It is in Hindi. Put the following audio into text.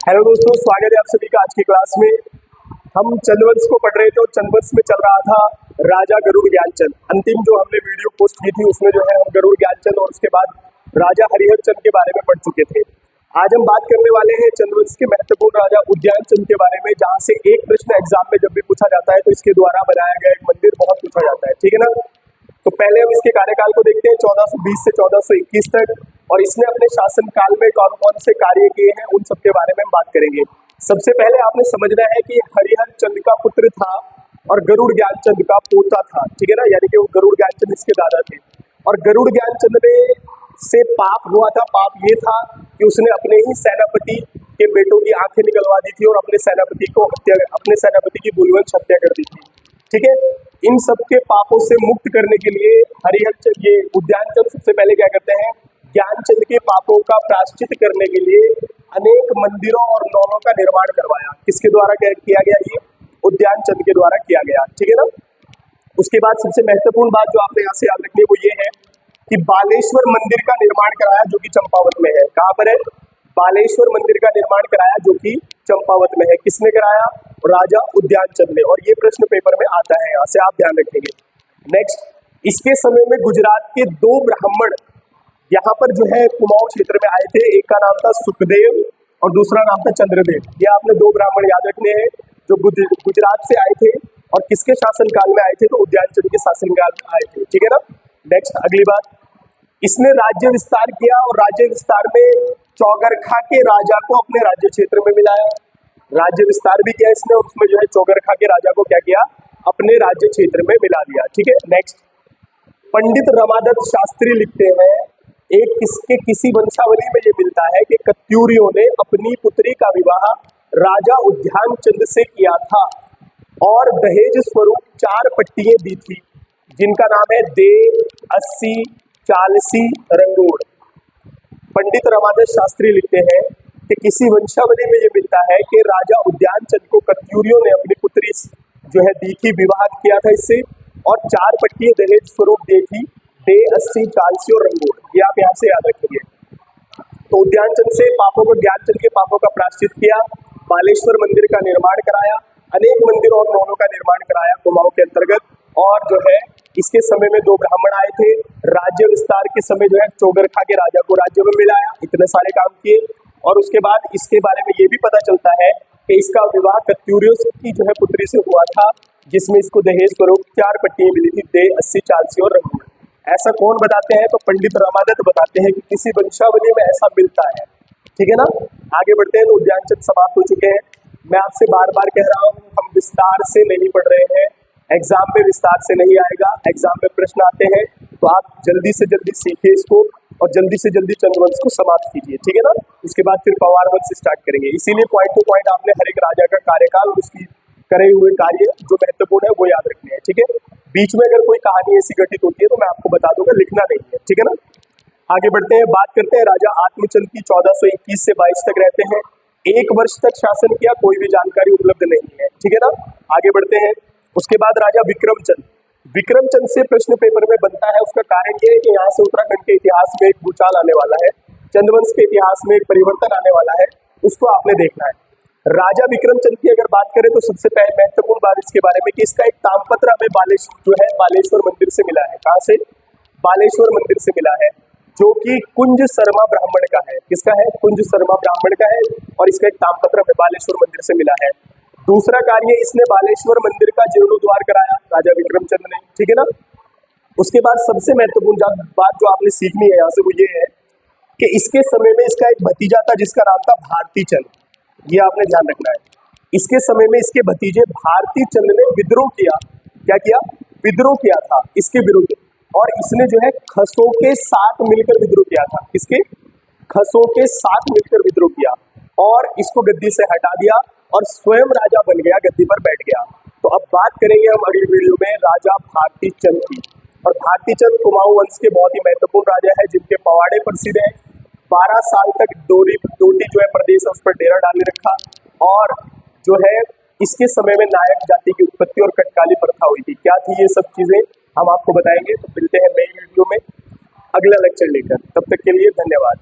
हेलो दोस्तों, स्वागत है आप सभी का आज की क्लास में। हम चंद्रवंश को पढ़ रहे थे और चंद्रवंश में चल रहा था राजा गरुड़ ज्ञानचंद। अंतिम जो हमने वीडियो पोस्ट की थी उसमें जो है हम गरुड़ ज्ञानचंद और उसके बाद राजा हरिहर चंद के बारे में पढ़ चुके थे। आज हम बात करने वाले हैं चंद्रवंश के महत्वपूर्ण राजा उद्यानचंद के बारे में, जहाँ से एक प्रश्न एग्जाम में जब भी पूछा जाता है तो इसके द्वारा बनाया गया एक मंदिर बहुत पूछा जाता है, ठीक है ना। तो पहले हम इसके कार्यकाल को देखते हैं 1420 से 1421 तक, और इसने अपने शासनकाल में कौन कौन से कार्य किए हैं उन सब के बारे में हम बात करेंगे। सबसे पहले आपने समझना है कि हरिहर चंद का पुत्र था और गरुड़ ज्ञानचंद का पोता था, ठीक है ना। यानी कि वो गरुड़ ज्ञानचंद इसके दादा थे। और गरुड़ ज्ञानचंद ने से पाप हुआ था। पाप ये था कि उसने अपने ही सेनापति के बेटों की आंखें निकलवा दी थी और अपने सेनापति की भूलवश हत्या कर दी थी, ठीक है। इन सब के पापों से मुक्त करने के लिए ये उद्यानचंद सबसे पहले क्या करते हैं, ज्ञानचंद के पापों का प्रायश्चित करने के लिए अनेक मंदिरों और नौलों का निर्माण करवाया। किसके द्वारा किया गया? ये उद्यानचंद के द्वारा किया गया, ठीक है ना। उसके बाद सबसे महत्वपूर्ण बात जो आपने यहाँ से याद रखनी है वो ये है कि बालेश्वर मंदिर का निर्माण कराया, जो कि चंपावत में है। कहाँ पर है? बालेश्वर मंदिर का निर्माण कराया जो कि चंपावत में है। किसने कराया? राजा उद्यानचंद ने। और ये प्रश्न पेपर में आता है, यहाँ से आप ध्यान रखेंगे। नेक्स्ट, इसके समय में गुजरात के दो ब्राह्मण यहाँ पर जो है कुमाऊं क्षेत्र में आए थे। एक का नाम था सुखदेव और दूसरा नाम था चंद्रदेव। ये आपने दो ब्राह्मण याद रखने हैं जो गुजरात से आए थे और किसके शासनकाल में आए थे? तो उद्यानचंद के शासनकाल में आए थे, ठीक है ना। नेक्स्ट, अगली बात, इसने राज्य विस्तार किया और राज्य विस्तार में चौगरखा के राजा को अपने राज्य क्षेत्र में मिलाया। राज्य विस्तार भी किया इसने और उसमें जो है चौगरखा के राजा को क्या किया? अपने राज्य क्षेत्र में मिला दिया, ठीक है। नेक्स्ट, पंडित रमादत्त शास्त्री लिखते हैं किसी वंशावली में ये मिलता है कि कत्यूरियों ने अपनी पुत्री का विवाह राजा उद्यानचंद से किया था और दहेज स्वरूप 4 पट्टियां दी थी, जिनका नाम है दे, अस्सी, चालसी, रंगोड़। पंडित रमादत्त शास्त्री लिखते हैं कि किसी वंशावली में ये मिलता है कि राजा उद्यानचंद को कत्यूरियों ने अपनी पुत्री जो है दी थी, विवाह किया था इससे, और 4 पट्टियां दहेज स्वरूप दी थी, दे, अस्सी, चालसी और रंगोड़। ये आप यहाँ से याद रखेंगे। तो उद्यानचंद से पापों को, ज्ञानचंद के पापों का प्रायश्चित किया, बालेश्वर मंदिर का निर्माण कराया, अनेक मंदिरों और नौलों का निर्माण कराया कुमाऊं के अंतर्गत, और जो है इसके समय में 2 ब्राह्मण आए थे। राज्य विस्तार के समय जो है चौगरखा के राजा को राज्य में मिलाया। इतने सारे काम किए और उसके बाद इसके बारे में ये भी पता चलता है कि इसका विवाह कत्यूरियों की जो है पुत्री से हुआ था, जिसमें इसको दहेज स्वरूप 4 पट्टियां मिली थी, दे, अस्सी, चालसी और रंगोड़। ऐसा कौन बताते हैं? तो पंडित रमादत्त बताते हैं कि किसी वंशावली में ऐसा मिलता है, ठीक है ना। आगे बढ़ते हैं। तो उद्यानचंद समाप्त हो चुके हैं। मैं आपसे बार बार कह रहा हूँ, हम विस्तार से नहीं पढ़ रहे हैं, एग्जाम में विस्तार से नहीं आएगा। एग्जाम में प्रश्न आते हैं तो आप जल्दी से जल्दी सीखिए इसको और जल्दी से जल्दी चंद्रवंश को समाप्त कीजिए, ठीक है ना। उसके बाद फिर पवार वंश स्टार्ट करेंगे। इसीलिए पॉइंट टू पॉइंट आपने हर एक राजा का कार्यकाल और उसकी करे हुए कार्य जो महत्वपूर्ण है वो याद रखने हैं, ठीक है। बीच में अगर कोई कहानी ऐसी घटित होती है तो मैं आपको बता दूंगा, लिखना नहीं है, ठीक है ना। आगे बढ़ते हैं, बात करते हैं राजा आत्मचंद की। 1421 से 22 तक रहते हैं। 1 वर्ष तक शासन किया, कोई भी जानकारी उपलब्ध नहीं है, ठीक है ना। आगे बढ़ते हैं। उसके बाद राजा विक्रमचंद से प्रश्न पेपर में बनता है। उसका कारण ये है कि यहाँ से उत्तराखंड के इतिहास में एक भूचाल आने वाला है, चंद्रवंश के इतिहास में एक परिवर्तन आने वाला है, उसको आपने देखना है। राजा विक्रमचंद की अगर बात करें तो सबसे पहले महत्वपूर्ण बात इसके बारे में कि इसका एक तामपत्र हमें बालेश्वर मंदिर से मिला है। कहाँ से? बालेश्वर मंदिर से मिला है, जो कि कुंज शर्मा ब्राह्मण का है। किसका है? कुंज शर्मा ब्राह्मण का है। और इसका एक तामपत्र हमें बालेश्वर मंदिर से मिला है। दूसरा कार्य, इसने बालेश्वर मंदिर का जीर्णोद्धार कराया राजा विक्रमचंद ने, ठीक है ना। उसके बाद सबसे महत्वपूर्ण बात जो आपने सीखनी है यहाँ से वो ये है कि इसके समय में इसका एक भतीजा था जिसका नाम था भारती चंद। ये आपने ध्यान रखना है। इसके समय में इसके भतीजे भारती चंद ने विद्रोह किया। क्या किया? विद्रोह किया था इसके विरुद्ध, और इसने जो है खसों के साथ मिलकर विद्रोह किया था। किसके? खसों के साथ मिलकर विद्रोह किया और इसको गद्दी से हटा दिया और स्वयं राजा बन गया, गद्दी पर बैठ गया। तो अब बात करेंगे हम अगली वीडियो में राजा भारती चंद की। और भारती चंद कुमाऊं वंश के बहुत ही महत्वपूर्ण राजा है, जिनके पवाड़े प्रसिद्ध है। 12 साल तक डोटी जो है प्रदेश है उस पर डेरा डाले रखा, और जो है इसके समय में नायक जाति की उत्पत्ति और कटकाली प्रथा हुई थी। क्या थी ये सब चीजें हम आपको बताएंगे। तो मिलते हैं नई वीडियो में अगला लेक्चर लेकर, तब तक के लिए धन्यवाद।